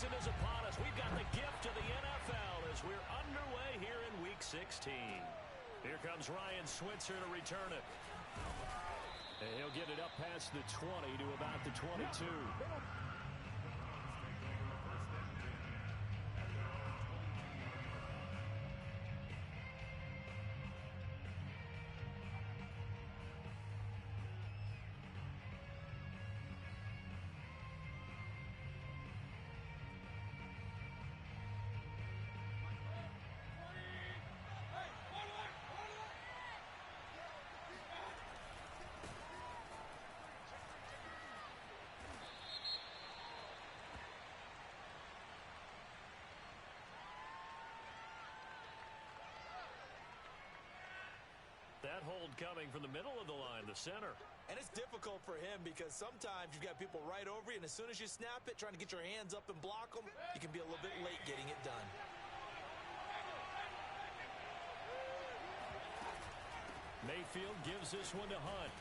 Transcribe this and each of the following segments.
season is upon us. We've got the gift of the NFL as we're underway here in Week 16. Here comes Ryan Switzer to return it. And he'll get it up past the 20 to about the 22. That hold coming from the middle of the line, the center. And it's difficult for him because sometimes you've got people right over you, and as soon as you snap it, trying to get your hands up and block them, you can be a little bit late getting it done. Mayfield gives this one to Hunt.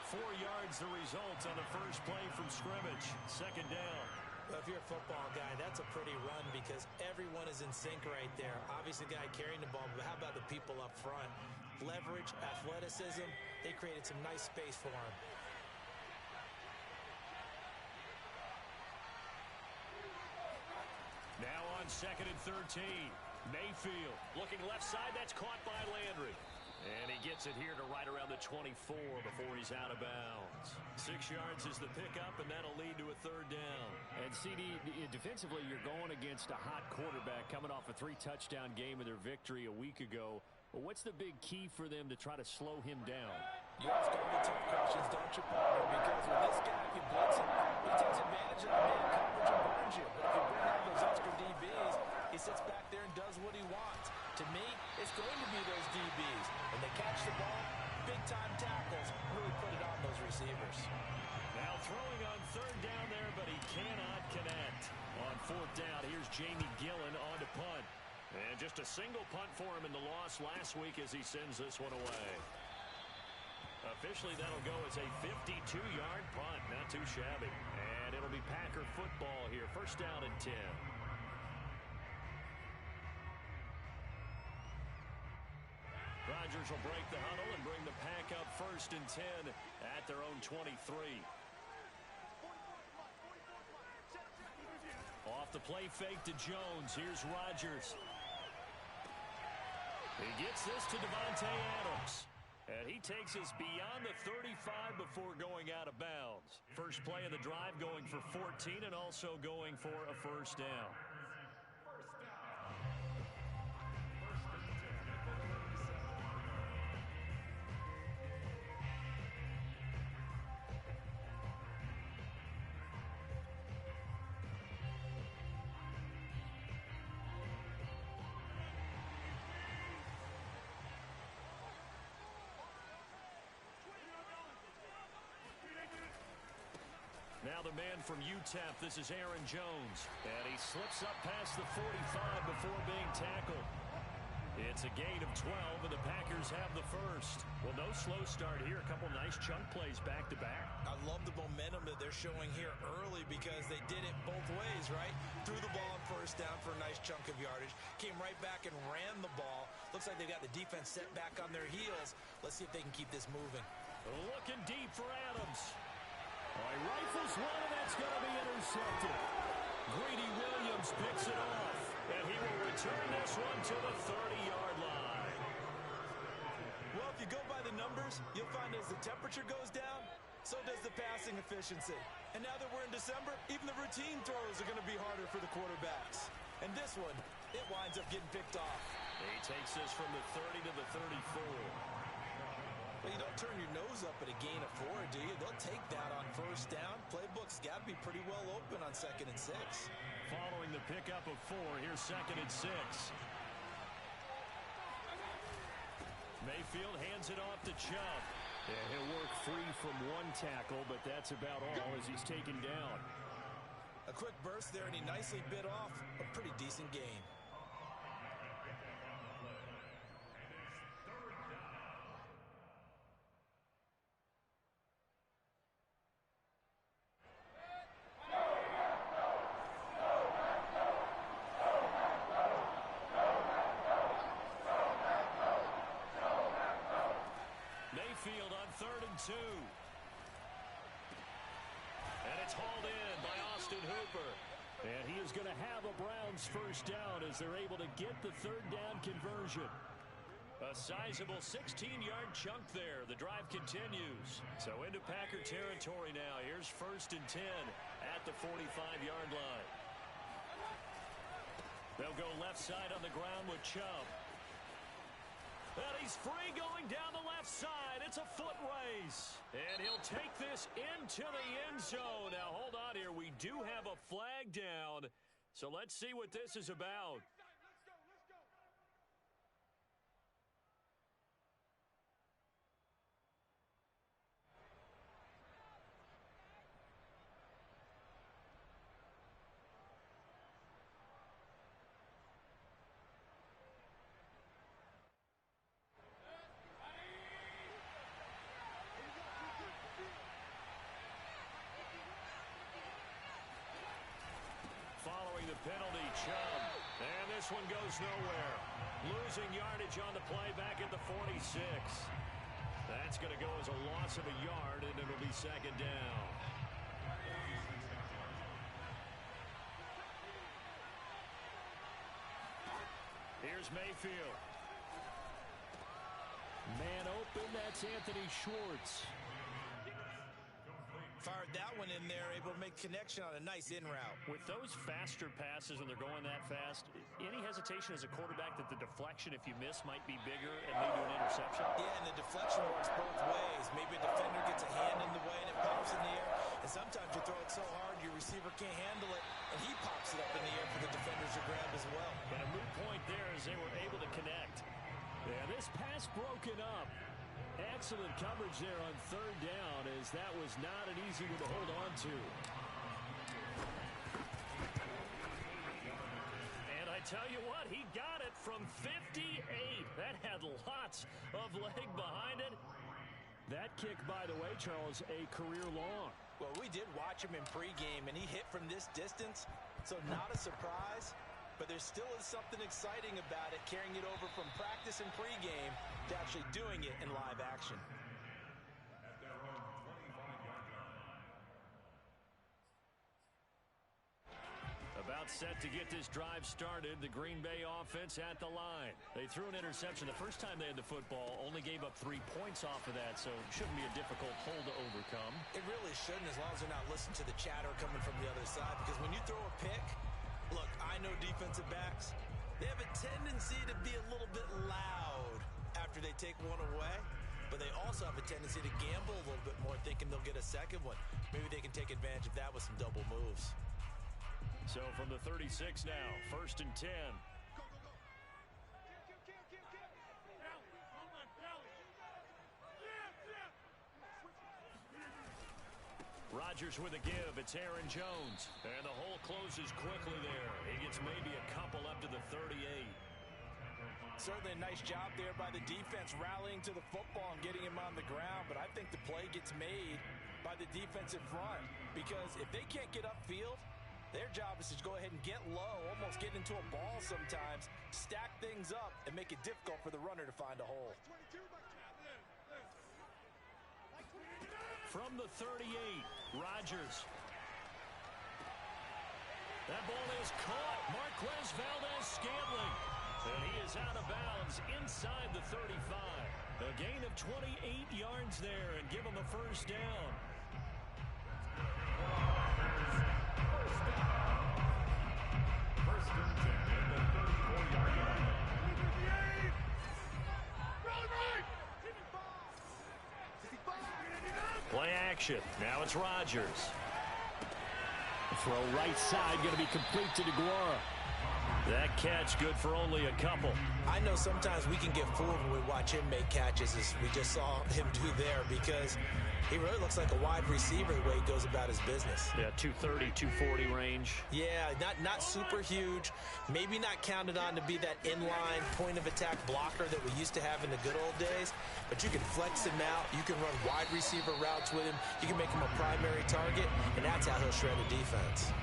4 yards the result on the first play from scrimmage. Second down. Well, if you're a football guy, that's a pretty run because everyone is in sync right there. Obviously, the guy carrying the ball, but how about the people up front? Leverage, athleticism, they created some nice space for him. Now on 2nd and 13. Mayfield looking left side. That's caught by Landry. And he gets it here to right around the 24 before he's out of bounds. 6 yards is the pickup, and that'll lead to a third down. And, CD, defensively, you're going against a hot quarterback coming off a 3-touchdown game of their victory a week ago. But what's the big key for them to try to slow him down? You ask all the tough questions, don't you, partner? Because with this guy, if you blitz him, he takes advantage of the man coverage and burns you. But if you bring out those extra DBs, he sits back there and does what he wants. To me, it's going to be those DBs. When they catch the ball, big-time tackles really put it on those receivers. Now throwing on third down there, but he cannot connect. On fourth down, here's Jamie Gillen on to punt. And just a single punt for him in the loss last week as he sends this one away. Officially, that'll go as a 52-yard punt. Not too shabby. And it'll be Packer football here. First down and 10. Rodgers will break the huddle and bring the Pack up 1st and 10 at their own 23. Off the play fake to Jones. Here's Rodgers. He gets this to Davante Adams. And he takes us beyond the 35 before going out of bounds. First play of the drive going for 14 and also going for a first down. Now the man from UTEP, this is Aaron Jones. And he slips up past the 45 before being tackled. It's a gain of 12, and the Packers have the first. Well, no slow start here. A couple nice chunk plays back-to-back. I love the momentum that they're showing here early because they did it both ways, right? Threw the ball on first down for a nice chunk of yardage. Came right back and ran the ball. Looks like they've got the defense set back on their heels. Let's see if they can keep this moving. Looking deep for Adams. He rifles one, and that's going to be intercepted. Greedy Williams picks it off, and he will return this one to the 30-yard line. Well, if you go by the numbers, you'll find as the temperature goes down, so does the passing efficiency. And now that we're in December, even the routine throws are going to be harder for the quarterbacks. And this one, it winds up getting picked off. He takes this from the 30 to the 34. Well, you don't turn your nose up at a gain of 4, do you? They'll take that on first down. Playbook's got to be pretty well open on 2nd and 6. Following the pickup of 4, here's 2nd and 6. Mayfield hands it off to Chubb. And he'll work free from one tackle, but that's about all as he's taken down. A quick burst there, and he nicely bit off a pretty decent gain. 2. And it's hauled in by Austin Hooper. And he is going to have a Browns first down as they're able to get the third down conversion. A sizable 16-yard chunk there. The drive continues. So into Packer territory now. Here's 1st and 10 at the 45-yard line. They'll go left side on the ground with Chubb. And he's free going down the left side. It's a foot race. And he'll take this into the end zone. Now, hold on here. We do have a flag down. So let's see what this is about. The penalty, Chubb. And this one goes nowhere. Losing yardage on the play back at the 46. That's going to go as a loss of a yard, and it'll be 2nd down. Here's Mayfield. Man open, that's Anthony Schwartz. Fired that one in there, able to make connection on a nice in route. With those faster passes when they're going that fast, any hesitation as a quarterback that the deflection, if you miss, might be bigger and lead to an interception? Yeah, and the deflection works both ways. Maybe a defender gets a hand in the way and it pops in the air. And sometimes you throw it so hard your receiver can't handle it, and he pops it up in the air for the defenders to grab as well. But a moot point there as they were able to connect. Yeah, this pass broken up. Excellent coverage there on 3rd down, as that was not an easy one to hold on to. And I tell you what, he got it from 58. That had lots of leg behind it. That kick, by the way, Charles, a career long. Well, we did watch him in pregame, and he hit from this distance, so not a surprise. But there still is something exciting about it, carrying it over from practice and pregame to actually doing it in live action. About set to get this drive started, the Green Bay offense at the line. They threw an interception the first time they had the football, only gave up 3 points off of that, so it shouldn't be a difficult hole to overcome. It really shouldn't, as long as they're not listening to the chatter coming from the other side, because when you throw a pick, look, I know defensive backs, they have a tendency to be a little bit loud after they take one away, but they also have a tendency to gamble a little bit more, thinking they'll get a second one. Maybe they can take advantage of that with some double moves. So from the 36 now, 1st and 10. Rodgers with a give. It's Aaron Jones. And the hole closes quickly there. He gets maybe a couple up to the 38. Certainly a nice job there by the defense rallying to the football and getting him on the ground. But I think the play gets made by the defensive front. Because if they can't get upfield, their job is to go ahead and get low, almost get into a ball sometimes, stack things up, and make it difficult for the runner to find a hole. From the 38, Rodgers. That ball is caught. Marquez Valdes-Scantling. And he is out of bounds inside the 35. A gain of 28 yards there and give him a first down. Play action. Now it's Rodgers. Throw right side, going to be complete to DeGuara. That catch good for only a couple. I know sometimes we can get fooled when we watch him make catches, as we just saw him do there, because he really looks like a wide receiver the way he goes about his business. Yeah, 230, 240 range. Yeah, not super huge. Maybe not counted on to be that inline point of attack blocker that we used to have in the good old days. But you can flex him out. You can run wide receiver routes with him. You can make him a primary target, and that's how he'll shred a defense.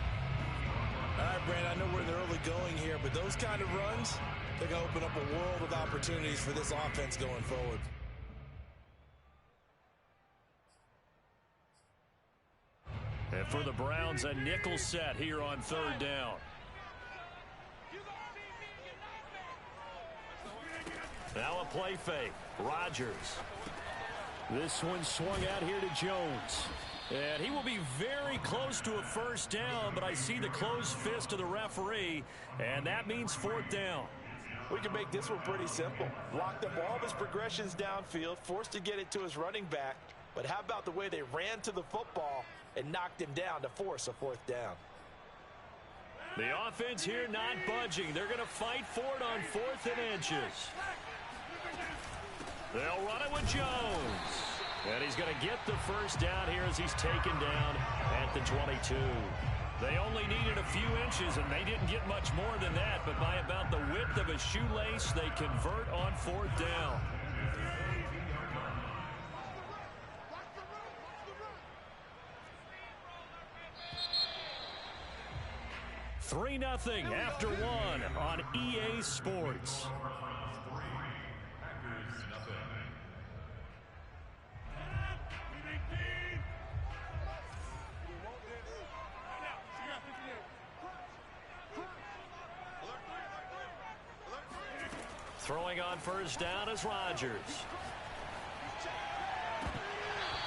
All right, Brandon, I know we're in the early going here, but those kind of runs, they're going to open up a world of opportunities for this offense going forward. And for the Browns, a nickel set here on third down. Now a play fake. Rodgers. This one swung out here to Jones. And he will be very close to a first down, but I see the closed fist of the referee, and that means fourth down. We can make this one pretty simple. Blocked up all of his progressions downfield, forced to get it to his running back. But how about the way they ran to the football and knocked him down to force a fourth down? The offense here not budging. They're going to fight for it on 4th and inches. They'll run it with Jones. And he's going to get the first down here as he's taken down at the 22. They only needed a few inches, and they didn't get much more than that. But by about the width of a shoelace, they convert on 4th down. Three 0 after one on EA Sports. Throwing on first down is Rodgers.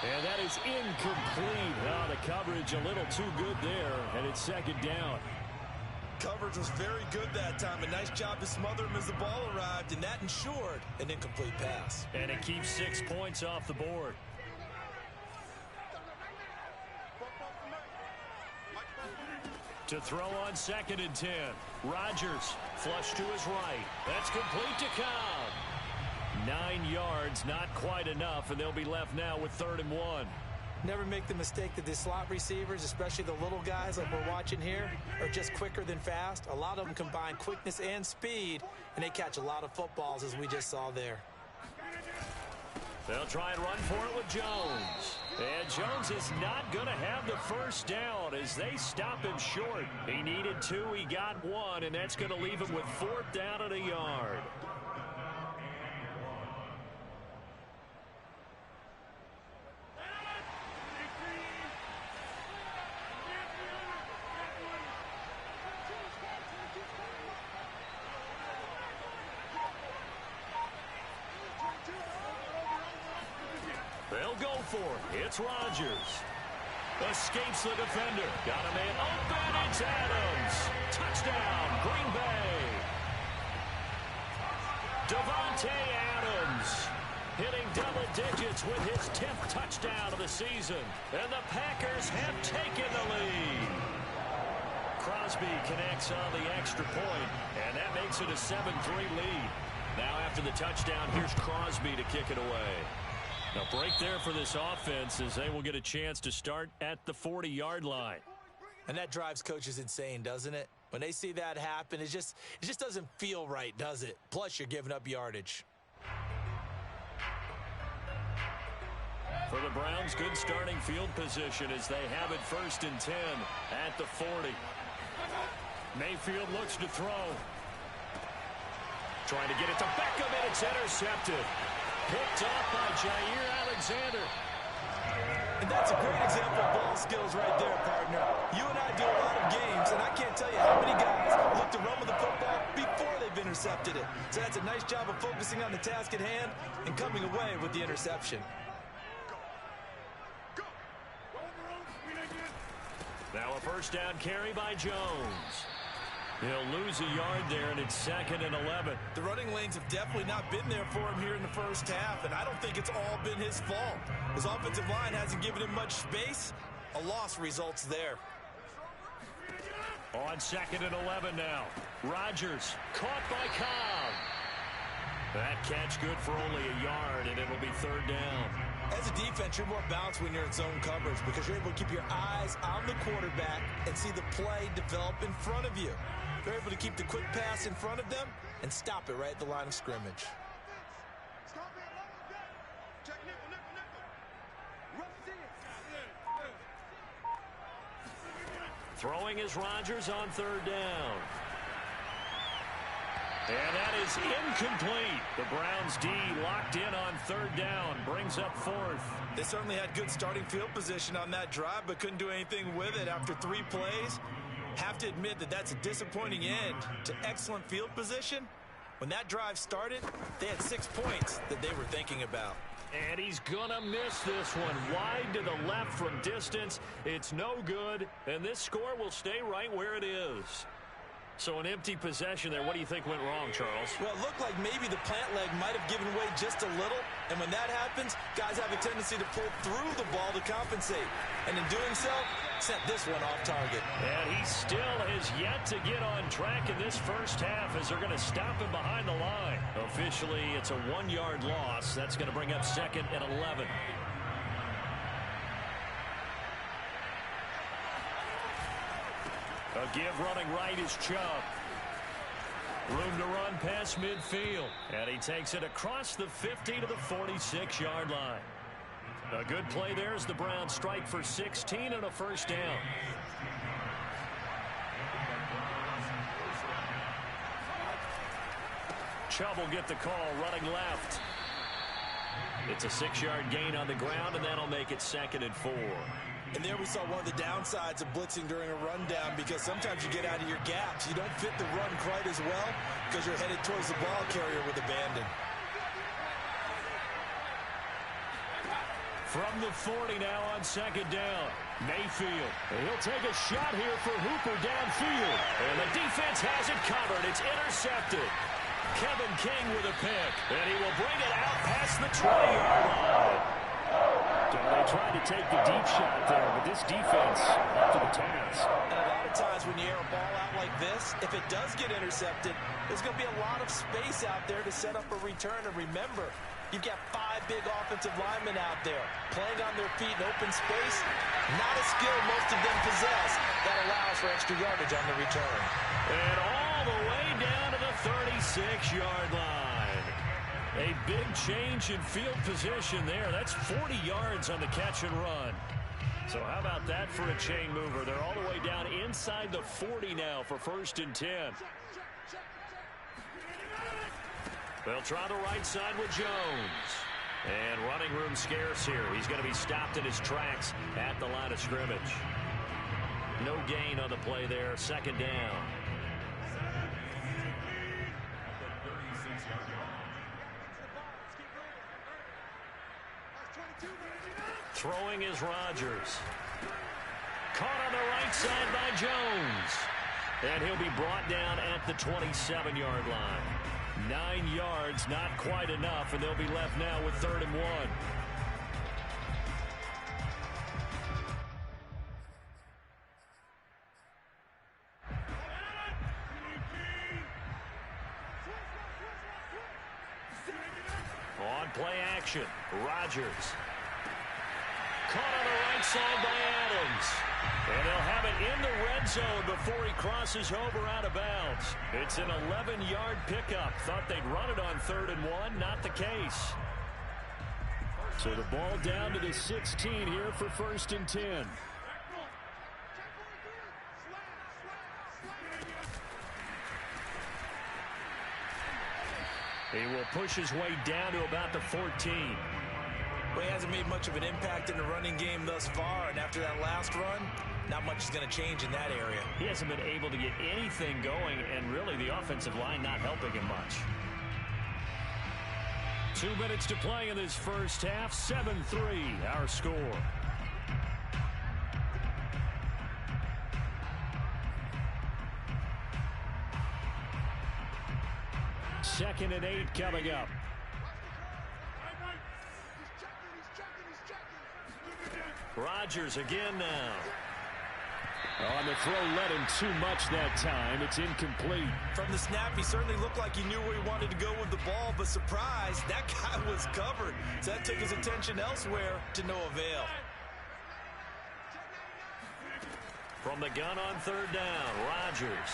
And that is incomplete. Oh, the coverage a little too good there, and it's second down. Coverage was very good that time. A nice job to smother him as the ball arrived, and that ensured an incomplete pass. And it keeps 6 points off the board. To throw on 2nd and 10. Rodgers flush to his right. That's complete to Cobb. 9 yards, not quite enough, and they'll be left now with 3rd and 1. Never make the mistake that the slot receivers, especially the little guys like we're watching here, are just quicker than fast. A lot of them combine quickness and speed, and they catch a lot of footballs, as we just saw there. They'll try and run for it with Jones. And Jones is not going to have the first down as they stop him short. He needed 2, he got 1, and that's going to leave him with 4th down and a yard. They'll go for it. It's Rodgers. Escapes the defender. Got a man open. It's Adams. Touchdown, Green Bay. Davante Adams hitting double digits with his 10th touchdown of the season. And the Packers have taken the lead. Crosby connects on the extra point, and that makes it a 7-3 lead. Now after the touchdown, here's Crosby to kick it away. A break there for this offense as they will get a chance to start at the 40-yard line. And that drives coaches insane, doesn't it? When they see that happen, it just doesn't feel right, does it? Plus, you're giving up yardage. For the Browns, good starting field position as they have it 1st and 10 at the 40. Mayfield looks to throw. Trying to get it to Beckham, and it's intercepted. Picked off by Jair Alexander. And that's a great example of ball skills right there, partner. You and I do a lot of games, and I can't tell you how many guys look to run with the football before they've intercepted it. So that's a nice job of focusing on the task at hand and coming away with the interception. Now a first down carry by Jones. He'll lose a yard there, and it's 2nd and 11. The running lanes have definitely not been there for him here in the first half, and I don't think it's all been his fault. His offensive line hasn't given him much space. A loss results there. On 2nd and 11 now. Rodgers caught by Cobb. That catch good for only a yard, and it'll be 3rd down. As a defense, you're more balanced when you're in zone coverage because you're able to keep your eyes on the quarterback and see the play develop in front of you. They're able to keep the quick pass in front of them and stop it right at the line of scrimmage. Throwing is Rodgers on 3rd down. And that is incomplete. The Browns D locked in on third down, brings up fourth. They certainly had good starting field position on that drive, but couldn't do anything with it after 3 plays. Have to admit that that's a disappointing end to excellent field position. When that drive started, they had 6 points that they were thinking about. And he's gonna miss this one. Wide to the left from distance. It's no good, and this score will stay right where it is. So an empty possession there. What do you think went wrong, Charles? Well, it looked like maybe the plant leg might have given way just a little. And when that happens, guys have a tendency to pull through the ball to compensate. And in doing so, sent this one off target. And he still has yet to get on track in this first half as they're going to stop him behind the line. Officially, it's a 1-yard loss. That's going to bring up second and 11. A give running right is Chubb. Room to run past midfield. And he takes it across the 50 to the 46-yard line. A good play there as the Browns strike for 16 and a first down. Chubb will get the call running left. It's a 6-yard gain on the ground, and that'll make it second and 4. And there we saw one of the downsides of blitzing during a rundown, because sometimes you get out of your gaps. You don't fit the run quite as well because you're headed towards the ball carrier with abandon. From the 40 now on second down. Mayfield. And he'll take a shot here for Hooper downfield. And the defense has it covered. It's intercepted. Kevin King with a pick. And he will bring it out past the 20-yard line. So they tried to take the deep shot there, but this defense up to the task. And a lot of times when you air a ball out like this, if it does get intercepted, there's going to be a lot of space out there to set up a return. And remember, you've got 5 big offensive linemen out there playing on their feet in open space. Not a skill most of them possess that allows for extra yardage on the return. And all the way down to the 36-yard line. A big change in field position there. That's 40 yards on the catch and run. So how about that for a chain mover? They're all the way down inside the 40 now for first and 10. They'll try the right side with Jones. And running room scarce here. He's going to be stopped in his tracks at the line of scrimmage. No gain on the play there. Second down. Throwing is Rodgers. Caught on the right side by Jones. And he'll be brought down at the 27-yard line. 9 yards, not quite enough, and they'll be left now with 3rd and 1. On play action, Rodgers. Caught on the right side by Adams. And they'll have it in the red zone before he crosses over out of bounds. It's an 11-yard pickup. Thought they'd run it on 3rd and 1. Not the case. So the ball down to the 16 here for first and 10. He will push his way down to about the 14. Well, he hasn't made much of an impact in the running game thus far, and after that last run, not much is going to change in that area. He hasn't been able to get anything going, and really the offensive line not helping him much. 2 minutes to play in this first half. 7-3 our score. Second and 8 coming up. Rodgers again now. On the throw, led him too much that time. It's incomplete. From the snap, he certainly looked like he knew where he wanted to go with the ball, but surprise, that guy was covered. So that took his attention elsewhere to no avail. From the gun on 3rd down, Rodgers.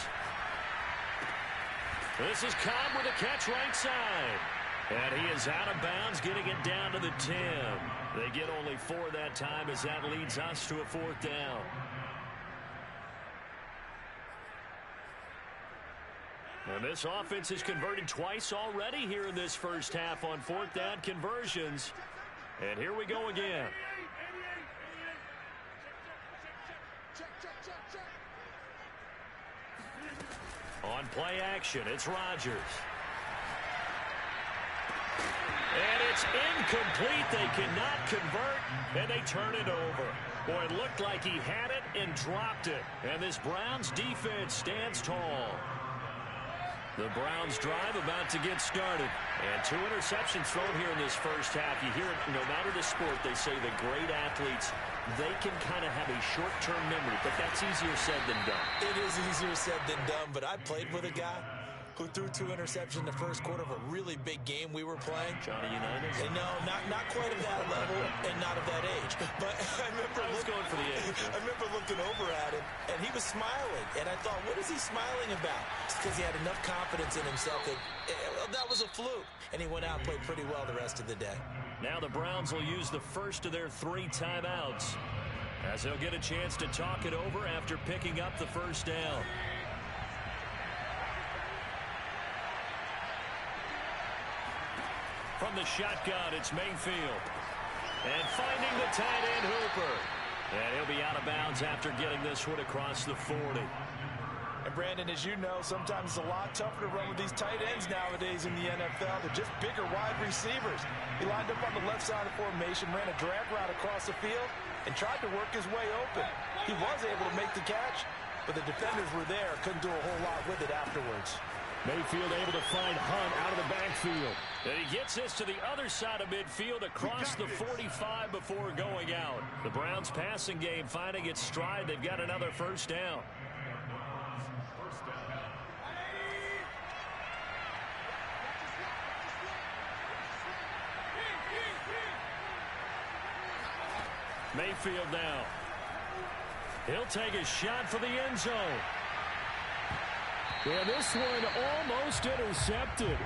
This is Cobb with a catch right side. And he is out of bounds, getting it down to the 10. They get only 4 that time as that leads us to a 4th down. And this offense has converted twice already here in this first half on fourth down conversions. And here we go again. On play action, it's Rodgers. And it's incomplete. They cannot convert, and they turn it over. Boy, it looked like he had it and dropped it. And this Browns defense stands tall. The Browns drive about to get started. And 2 interceptions thrown here in this first half. You hear it, no matter the sport, they say the great athletes, they can kind of have a short-term memory, but that's easier said than done. It is easier said than done, but I played with a guy who threw 2 interceptions in the first quarter of a really big game we were playing. Johnny Unitas? And no, not quite at that level and not of that age. But I remember looking over at him, and he was smiling. And I thought, what is he smiling about? It's because he had enough confidence in himself that was a fluke. And he went out and played pretty well the rest of the day. Now the Browns will use the first of their 3 timeouts, as they'll get a chance to talk it over after picking up the first down. From the shotgun, it's Mayfield. And finding the tight end, Hooper. And he'll be out of bounds after getting this one across the 40. And Brandon, as you know, sometimes it's a lot tougher to run with these tight ends nowadays in the NFL. They're just bigger wide receivers. He lined up on the left side of the formation, ran a drag route across the field, and tried to work his way open. He was able to make the catch, but the defenders were there, couldn't do a whole lot with it afterwards. Mayfield able to find Hunt out of the backfield. And he gets this to the other side of midfield across the 45 before going out. The Browns passing game finding its stride. They've got another first down. Mayfield now. He'll take a shot for the end zone. And this one almost intercepted.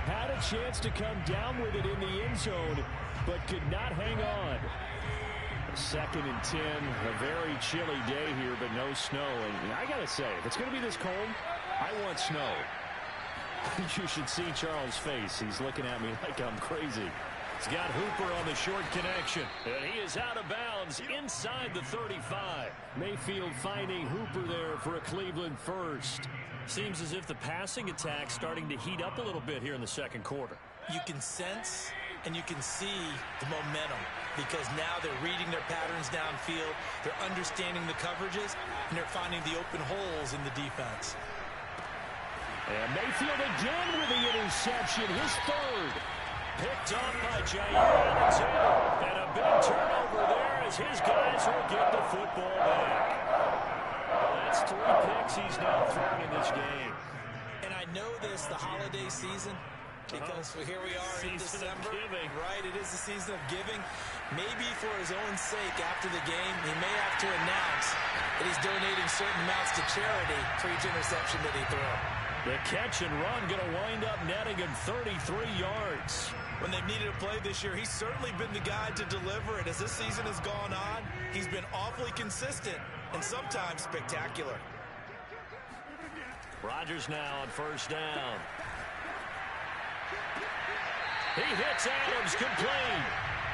Had a chance to come down with it in the end zone, but could not hang on. 2nd and 10, a very chilly day here, but no snow. And I got to say, if it's going to be this cold, I want snow. You should see Charles' face. He's looking at me like I'm crazy. He's got Hooper on the short connection. And he is out of bounds inside the 35. Mayfield finding Hooper there for a Cleveland first. Seems as if the passing attack's starting to heat up a little bit here in the second quarter. You can sense and you can see the momentum because now they're reading their patterns downfield, they're understanding the coverages, and they're finding the open holes in the defense. And Mayfield again with the interception, his 3rd. Picked off by Jair Alexander. And a big turnover there as his guys will get the football back. That's 3 picks he's now thrown in this game. And I know this, the holiday season, because here we are in December. Right, it is the season of giving. Maybe for his own sake after the game, he may have to announce that he's donating certain amounts to charity for each interception that he threw. The catch and run going to wind up netting him 33 yards. When they've needed a play this year, he's certainly been the guy to deliver it. As this season has gone on, he's been awfully consistent and sometimes spectacular. Rodgers now on first down. He hits Adams, complete.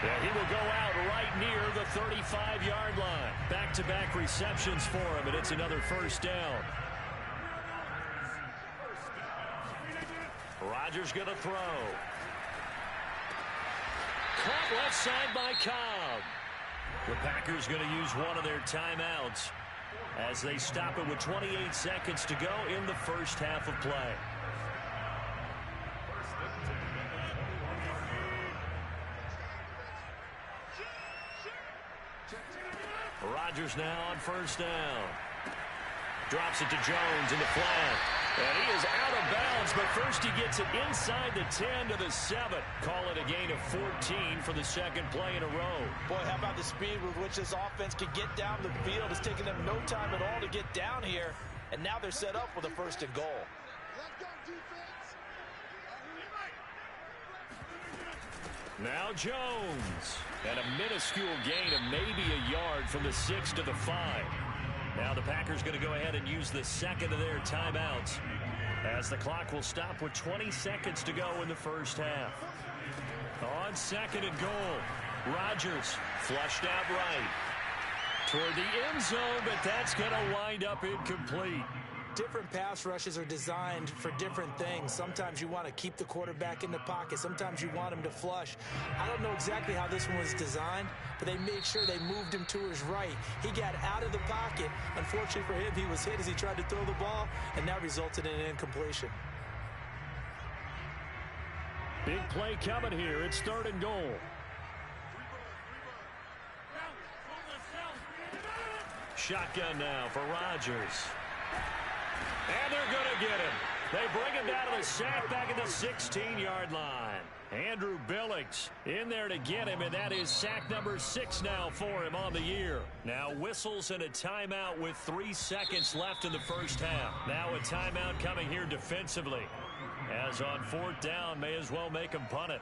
And he will go out right near the 35-yard line. Back-to-back receptions for him, and it's another first down. Rodgers going to throw. Caught left side by Cobb. The Packers going to use one of their timeouts as they stop it with 28 seconds to go in the first half of play. Rodgers now on first down. Drops it to Jones in the flat. And he is out of bounds, but first he gets it inside the 10 to the 7. Call it a gain of 14 for the second play in a row. Boy, how about the speed with which this offense can get down the field? It's taken them no time at all to get down here, and now they're set up with a 1st and goal. Now Jones. And a minuscule gain of maybe a yard from the 6 to the 5. Now the Packers going to go ahead and use the second of their timeouts. as the clock will stop with 20 seconds to go in the first half. On second and goal, Rodgers flushed out right toward the end zone, but that's going to wind up incomplete. Different pass rushes are designed for different things. Sometimes you want to keep the quarterback in the pocket. Sometimes you want him to flush. I don't know exactly how this one was designed, but they made sure they moved him to his right. He got out of the pocket. Unfortunately for him, he was hit as he tried to throw the ball, and that resulted in an incompletion. Big play coming here. It's third and goal. Shotgun now for Rodgers. And they're going to get him. They bring him down to the sack back at the 16-yard line. Andrew Billings in there to get him, and that is sack number 6 now for him on the year. Now whistles and a timeout with 3 seconds left in the first half. Now a timeout coming here defensively. As on fourth down, may as well make him punt it.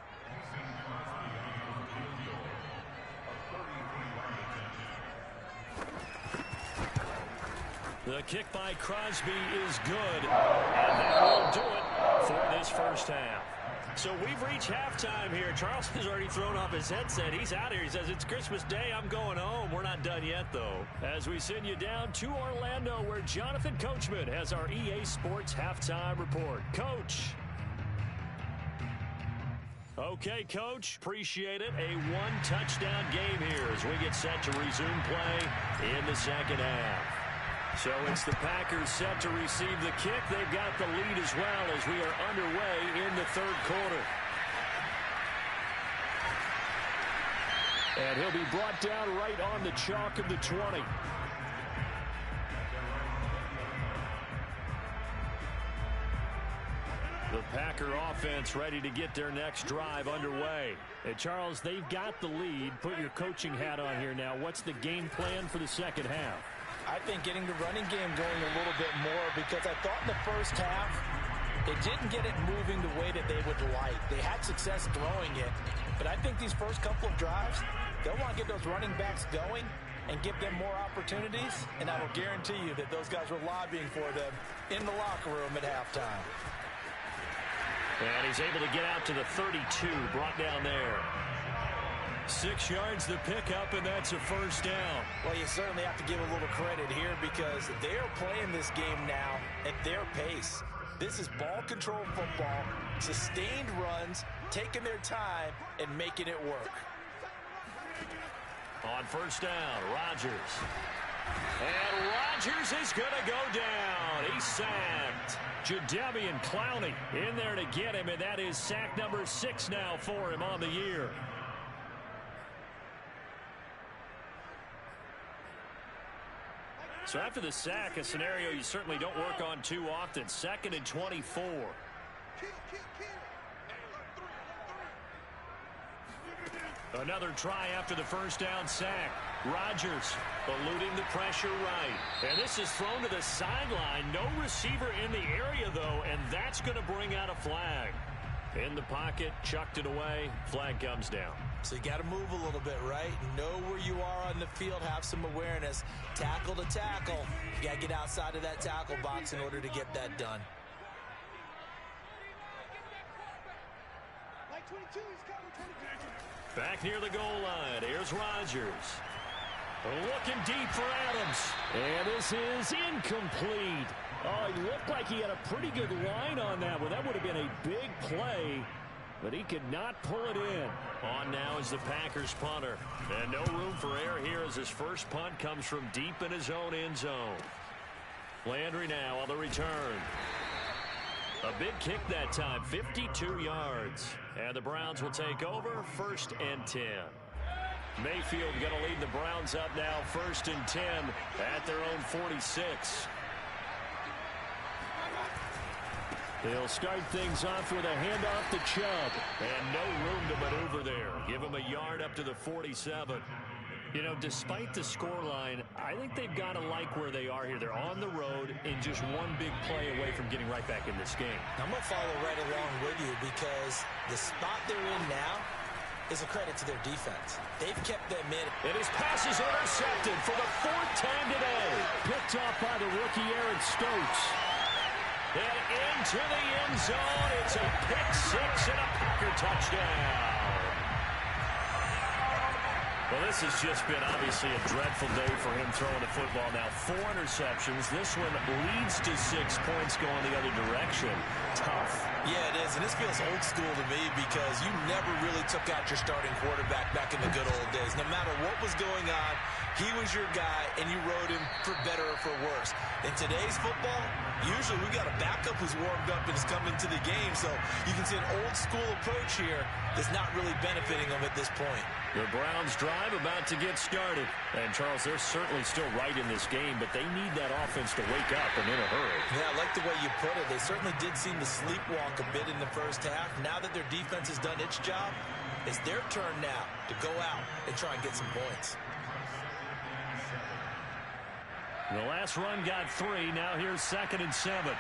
The kick by Crosby is good, and that will do it for this first half. So we've reached halftime here. Charles has already thrown off his headset. He's out here. He says, it's Christmas Day. I'm going home. We're not done yet, though. As we send you down to Orlando, where Jonathan Coachman has our EA Sports halftime report. Coach. Okay, Coach. Appreciate it. A one-touchdown game here as we get set to resume play in the second half. So it's the Packers set to receive the kick. They've got the lead as well as we are underway in the third quarter. And he'll be brought down right on the chalk of the 20. The Packer offense ready to get their next drive underway. Hey, Charles, they've got the lead. Put your coaching hat on here now. What's the game plan for the second half? I think getting the running game going a little bit more, because I thought in the first half they didn't get it moving the way that they would like. They had success throwing it, but I think these first couple of drives, they'll want to get those running backs going and give them more opportunities, and I will guarantee you that those guys were lobbying for them in the locker room at halftime. And he's able to get out to the 32, brought down there. 6 yards the pickup, and that's a first down. Well, you certainly have to give a little credit here because they are playing this game now at their pace. This is ball control football, sustained runs, taking their time, and making it work. On first down, Rodgers. And Rodgers is going to go down. He's sacked. Jadeveon Clowney in there to get him, and that is sack number 6 now for him on the year. So after the sack, a scenario you certainly don't work on too often. 2nd and 24. Another try after the first down sack. Rodgers eluding the pressure right. And this is thrown to the sideline. No receiver in the area, though, and that's going to bring out a flag. In the pocket, chucked it away. Flag comes down. So you got to move a little bit, right? Know where you are on the field, have some awareness. Tackle to tackle. You got to get outside of that tackle box in order to get that done. Back near the goal line. Here's Rodgers. Looking deep for Adams. And this is incomplete. Oh, it looked like he had a pretty good line on that one. That would have been a big play, but he could not pull it in. On now is the Packers punter. And no room for error here as his first punt comes from deep in his own end zone. Landry now on the return. A big kick that time, 52 yards. And the Browns will take over, 1st and 10. Mayfield going to lead the Browns up now, 1st and 10 at their own 46. They'll start things off with a handoff to Chubb. And no room to maneuver there. Give him a yard up to the 47. You know, despite the scoreline, I think they've got to like where they are here. They're on the road and just one big play away from getting right back in this game. I'm going to follow right along with you because the spot they're in now is a credit to their defense. They've kept them in. And his pass is intercepted for the 4th time today. Picked off by the rookie Aaron Stokes. And into the end zone. It's a pick six and a Packer touchdown. Well, this has just been obviously a dreadful day for him throwing the football. Now 4 interceptions. This one leads to 6 points going the other direction. Tough. Yeah, it is, and this feels old school to me because you never really took out your starting quarterback back in the good old days. No matter what was going on, he was your guy, and you rode him for better or for worse. In today's football, usually we got a backup who's warmed up and is coming to the game, so you can see an old school approach here that's not really benefiting them at this point. The Browns drive about to get started. And, Charles, they're certainly still right in this game, but they need that offense to wake up and in a hurry. Yeah, I like the way you put it. They certainly did seem to sleepwalk a bit in the first half. Now that their defense has done its job, it's their turn now to go out and try and get some points. The last run got 3. Now here's 2nd and 7.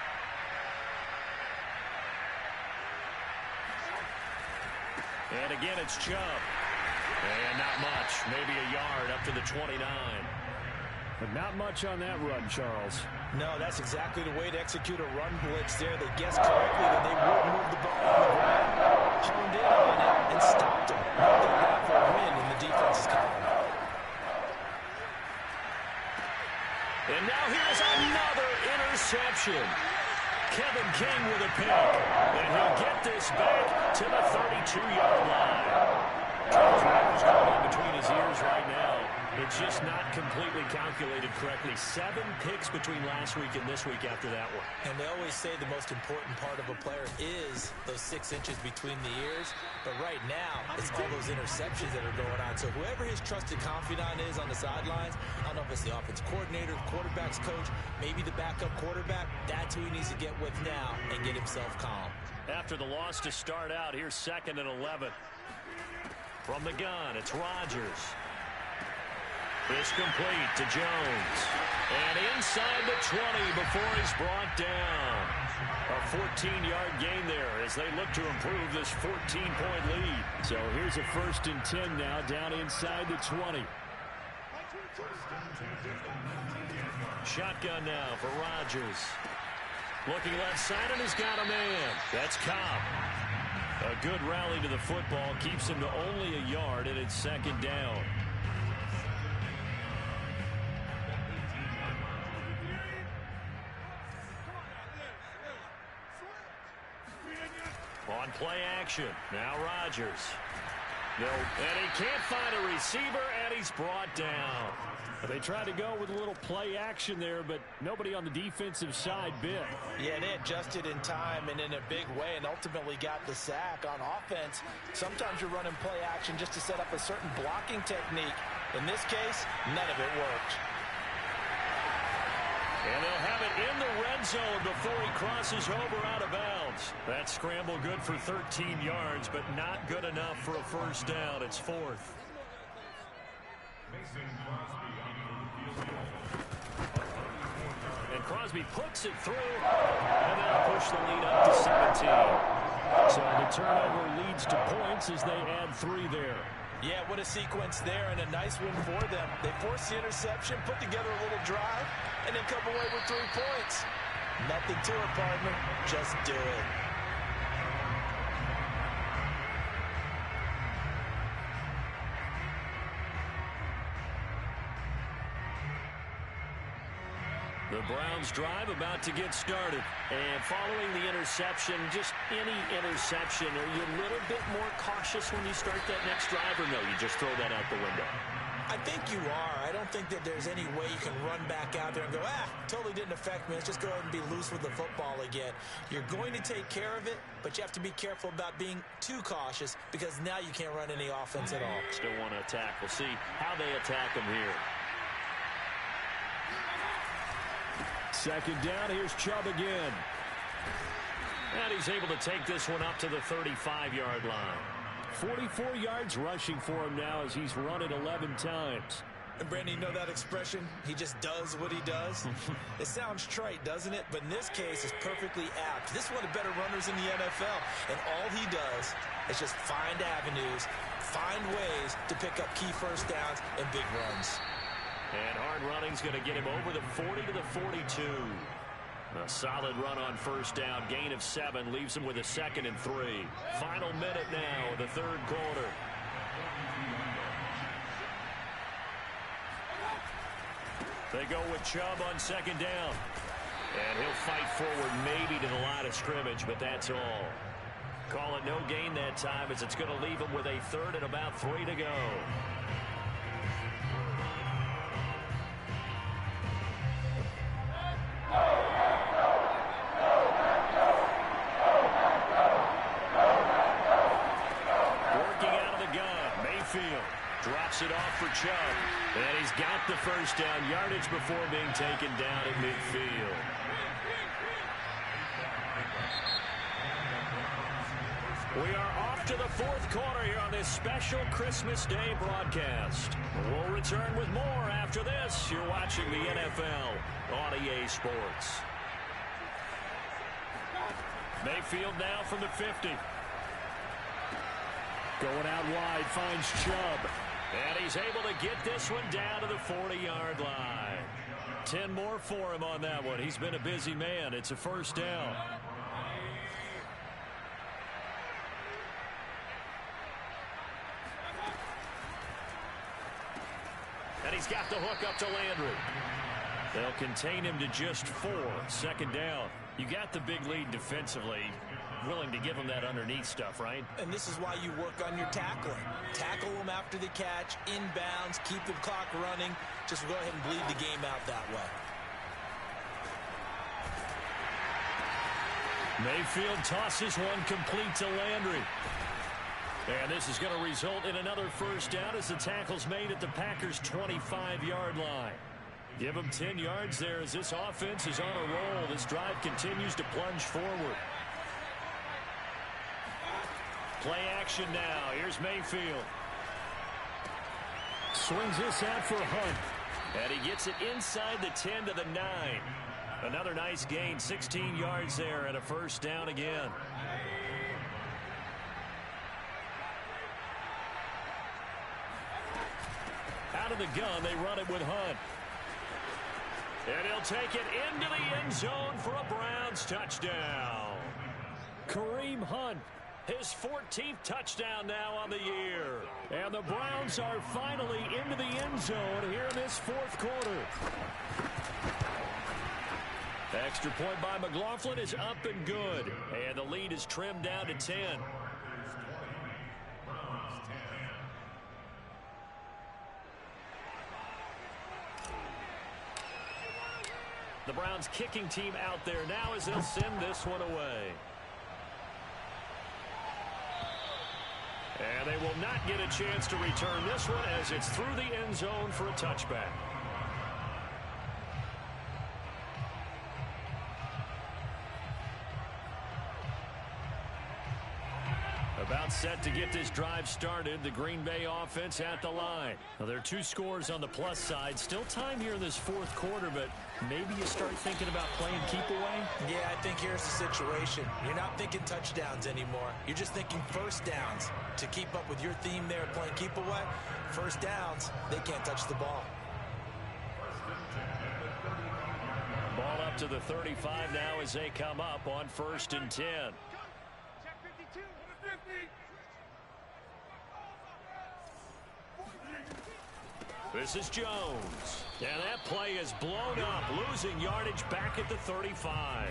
And again, it's Chubb. And not much. Maybe a yard up to the 29. But not much on that run, Charles. No, that's exactly the way to execute a run blitz there. They guessed correctly that they would move the ball on the ground, honed in on it, and stopped them. Now they're back for a win in the defense's column. And now here's another interception. Kevin King with a pick. And he'll get this back to the 32-yard line. Charles Rogers going in between his ears right now. It's just not completely calculated correctly. 7 picks between last week and this week after that one. And they always say the most important part of a player is those 6 inches between the ears. But right now, it's all those interceptions that are going on. So whoever his trusted confidant is on the sidelines, I don't know if it's the offense coordinator, quarterback's coach, maybe the backup quarterback, that's who he needs to get with now and get himself calm. After the loss to start out, here's 2nd and 11. From the gun, it's Rodgers. It's complete to Jones. And inside the 20 before he's brought down. A 14-yard gain there as they look to improve this 14-point lead. So here's a 1st and 10 now down inside the 20. Shotgun now for Rodgers. Looking left side, and he's got a man. That's Cobb. A good rally to the football keeps him to only a yard, and it's 2nd down. On play action, now Rodgers. No, and he can't find a receiver, and he's brought down. They tried to go with a little play action there, but nobody on the defensive side bit. Yeah, they adjusted in time and in a big way and ultimately got the sack. On offense, sometimes you're running play action just to set up a certain blocking technique. In this case, none of it worked. And they'll have it in the red zone before he crosses over out of bounds. That scramble good for 13 yards, but not good enough for a 1st down. It's 4th. And Crosby puts it through, and they'll push the lead up to 17. So the turnover leads to points as they add 3 there. Yeah, what a sequence there, and a nice win for them. They forced the interception, put together a little drive, and then come away with 3 points. Nothing to it, partner. Just do it. The Browns drive about to get started. And following the interception, just any interception, are you a little bit more cautious when you start that next drive, or no, you just throw that out the window? I think you are. I don't think that there's any way you can run back out there and go, totally didn't affect me. Let's just go ahead and be loose with the football again. You're going to take care of it, but you have to be careful about being too cautious because now you can't run any offense at all. Still want to attack. We'll see how they attack them here. 2nd down, here's Chubb again. And he's able to take this one up to the 35-yard line. 44 yards rushing for him now as he's run it 11 times. And Brandon, you know that expression? He just does what he does. It sounds trite, doesn't it? But in this case, it's perfectly apt. This is one of the better runners in the NFL. And all he does is just find avenues, find ways to pick up key 1st downs and big runs. And hard running's going to get him over the 40 to the 42. A solid run on first down. Gain of 7 leaves him with a 2nd and 3. Final minute now of the third quarter. They go with Chubb on 2nd down. And he'll fight forward maybe to the line of scrimmage, but that's all. Call it no gain that time as it's going to leave him with a 3rd and about 3 to go. Drops it off for Chubb. And he's got the first down yardage before being taken down at midfield. We are off to the fourth quarter here on this special Christmas Day broadcast. We'll return with more after this. You're watching the NFL on EA Sports. Mayfield now from the 50. Going out wide, finds Chubb. And he's able to get this one down to the 40-yard line. 10 more for him on that one. He's been a busy man. It's a first down. And he's got the hook up to Landry. They'll contain him to just 4. 2nd down. You got the big lead defensively. Willing to give him that underneath stuff, right? And this is why you work on your tackling. Tackle them after the catch, inbounds, keep the clock running. Just go ahead and bleed the game out that way. Mayfield tosses one complete to Landry. And this is going to result in another first down as the tackle's made at the Packers' 25-yard line. Give them 10 yards there as this offense is on a roll. This drive continues to plunge forward. Play action now. Here's Mayfield. Swings this out for Hunt. And he gets it inside the 10 to the 9. Another nice gain. 16 yards there and a first down again. Out of the gun, they run it with Hunt. And he'll take it into the end zone for a Browns touchdown. Kareem Hunt. His 14th touchdown now on the year. And the Browns are finally into the end zone here in this fourth quarter. Extra point by McLaughlin is up and good. And the lead is trimmed down to 10. The Browns kicking team out there now as they'll send this one away. And they will not get a chance to return this one as it's through the end zone for a touchback. About set to get this drive started. The Green Bay offense at the line. Now, there are 2 scores on the plus side. Still time here in this fourth quarter, but maybe you start thinking about playing keep away? Yeah, I think here's the situation. You're not thinking touchdowns anymore. You're just thinking first downs. To keep up with your theme there, playing keep away, first downs, they can't touch the ball. Ball up to the 35 now as they come up on 1st and 10. This is Jones. And that play is blown up, losing yardage back at the 35.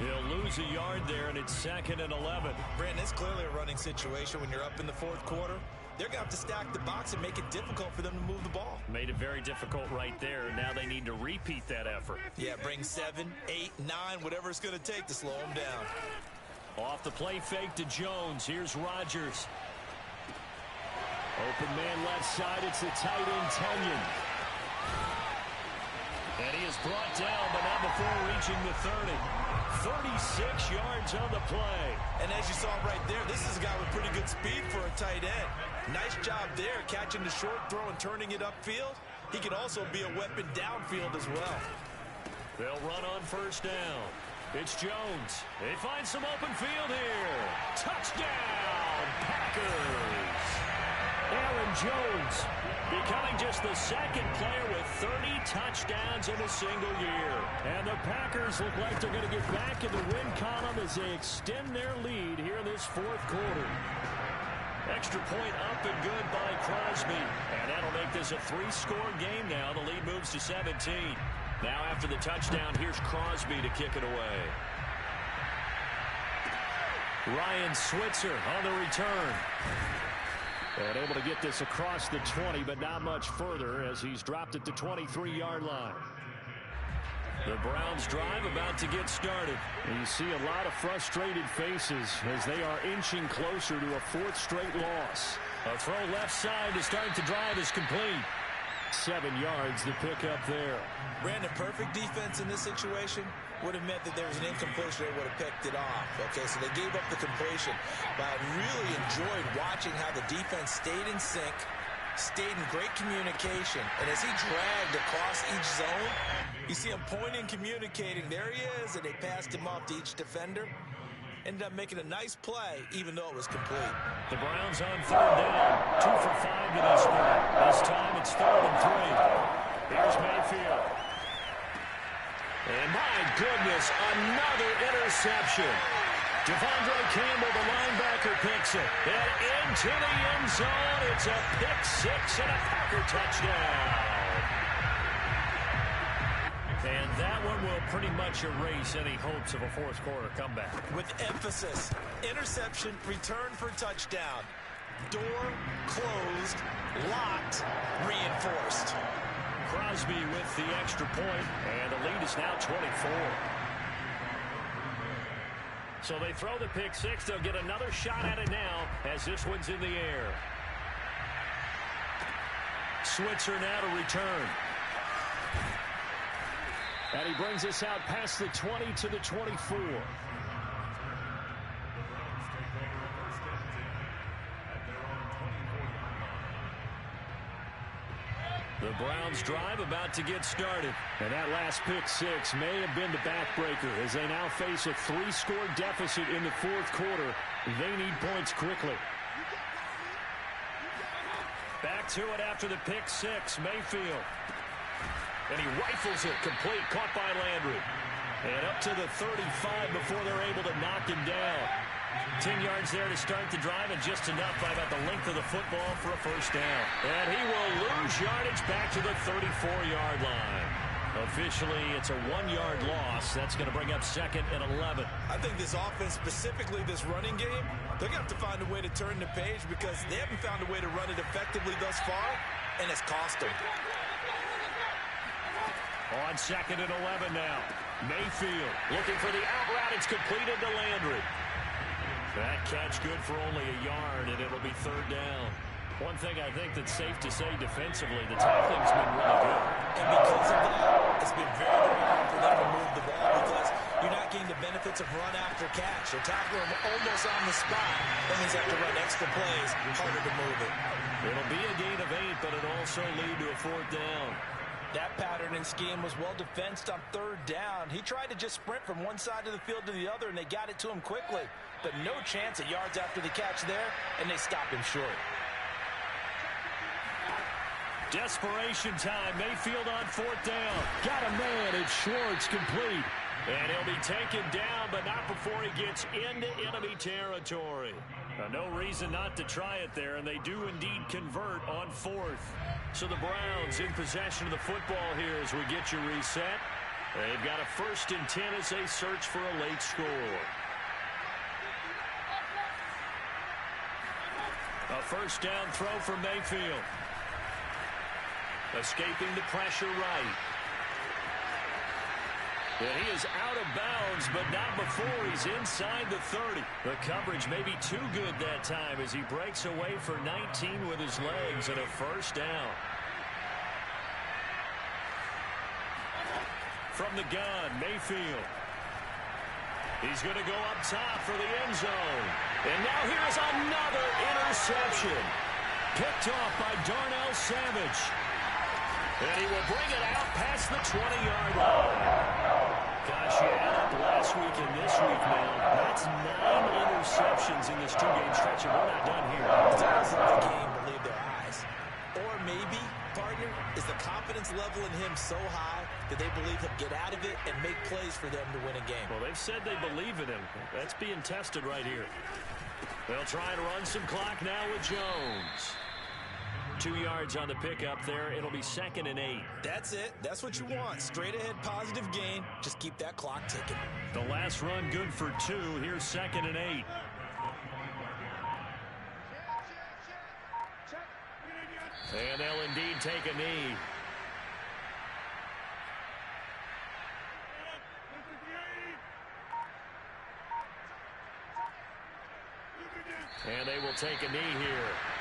He'll lose a yard there, and it's 2nd and 11. Brandon, it's clearly a running situation when you're up in the fourth quarter. They're going to have to stack the box and make it difficult for them to move the ball. Made it very difficult right there. Now they need to repeat that effort. Yeah, bring 7, 8, 9, whatever it's going to take to slow them down. Off the play fake to Jones. Here's Rodgers. Open man left side. It's the tight end, Tunyon. And he is brought down, but not before reaching the 30. 36 yards on the play. And as you saw right there, this is a guy with pretty good speed for a tight end. Nice job there, catching the short throw and turning it upfield. He can also be a weapon downfield as well. They'll run on first down. It's Jones. They find some open field here. Touchdown, Packers. Aaron Jones, becoming just the second player with 30 touchdowns in a single year. And the Packers look like they're going to get back in the win column as they extend their lead here in this fourth quarter. Extra point up and good by Crosby. And that'll make this a 3-score game now. The lead moves to 17. Now after the touchdown, here's Crosby to kick it away. Ryan Switzer on the return. And able to get this across the 20, but not much further as he's dropped at the 23-yard line. The Browns drive about to get started. And you see a lot of frustrated faces as they are inching closer to a 4th straight loss. A throw left side to start the drive is complete. 7 yards the pickup there. Brandon, perfect defense in this situation would have meant that there was an incompletion. They would have picked it off. Okay, so they gave up the completion. But I really enjoyed watching how the defense stayed in sync, stayed in great communication. And as he dragged across each zone, you see him pointing, communicating. There he is, and they passed him off to each defender. Ended up making a nice play, even though it was complete. The Browns on 3rd down. 2 for 5 to this one. This time it's 3rd and 3. Here's Mayfield. And my goodness, another interception. Devondre Campbell, the linebacker, picks it. And into the end zone. It's a pick 6 and a Packer touchdown. And that one will pretty much erase any hopes of a fourth quarter comeback. With emphasis, interception, return for touchdown. Door closed, locked, reinforced. Crosby with the extra point, and the lead is now 24. So they throw the pick 6. They'll get another shot at it now as this one's in the air. Switzer now to return. And he brings us out past the 20 to the 24. The Browns drive about to get started. And that last pick 6 may have been the backbreaker as they now face a 3-score deficit in the fourth quarter. They need points quickly. Back to it after the pick 6, Mayfield. And he rifles it complete, caught by Landry. And up to the 35 before they're able to knock him down. 10 yards there to start the drive, and just enough by about the length of the football for a first down. And he will lose yardage back to the 34-yard line. Officially, it's a 1-yard loss. That's going to bring up 2nd and 11. I think this offense, specifically this running game, they're going to have to find a way to turn the page because they haven't found a way to run it effectively thus far, and it's cost them. On 2nd and 11 now. Mayfield looking for the out route. It's completed to Landry. That catch good for only a yard, and it'll be 3rd down. One thing I think that's safe to say defensively, the tackling's been really good. And because of that, it's been very, very hard for them to move the ball because you're not getting the benefits of run after catch. They're tackling them almost on the spot. That means they have to run extra plays, harder to move it. It'll be a gain of 8, but it'll also lead to a 4th down. That pattern and scheme was well defensed on 3rd down. He tried to just sprint from one side of the field to the other, and they got it to him quickly. But no chance at yards after the catch there, and they stopped him short. Desperation time. Mayfield on 4th down. Got a man. It's Schwartz, complete. And he'll be taken down, but not before he gets into enemy territory. No reason not to try it there, and they do indeed convert on 4th. So the Browns in possession of the football here as we get you reset. They've got a 1st and 10 as they search for a late score. A 1st down throw for Mayfield. Escaping the pressure right. And he is out of bounds, but not before he's inside the 30. The coverage may be too good that time as he breaks away for 19 with his legs and a 1st down. From the gun, Mayfield. He's going to go up top for the end zone. And now here's another interception. Picked off by Darnell Savage. And he will bring it out past the 20-yard line. Gosh, you add up last week and this week now. That's 9 interceptions in this 2-game stretch, and we're not done here. It doesn't the game believe their eyes. Or maybe, partner, is the confidence level in him so high that they believe he'll get out of it and make plays for them to win a game. Well, they've said they believe in him. That's being tested right here. They'll try to run some clock now with Jones. 2 yards on the pickup there. It'll be 2nd and 8. That's it. That's what you want. Straight ahead positive gain. Just keep that clock ticking. The last run good for 2. Here's 2nd and 8. And they'll indeed take a knee. And they will take a knee here.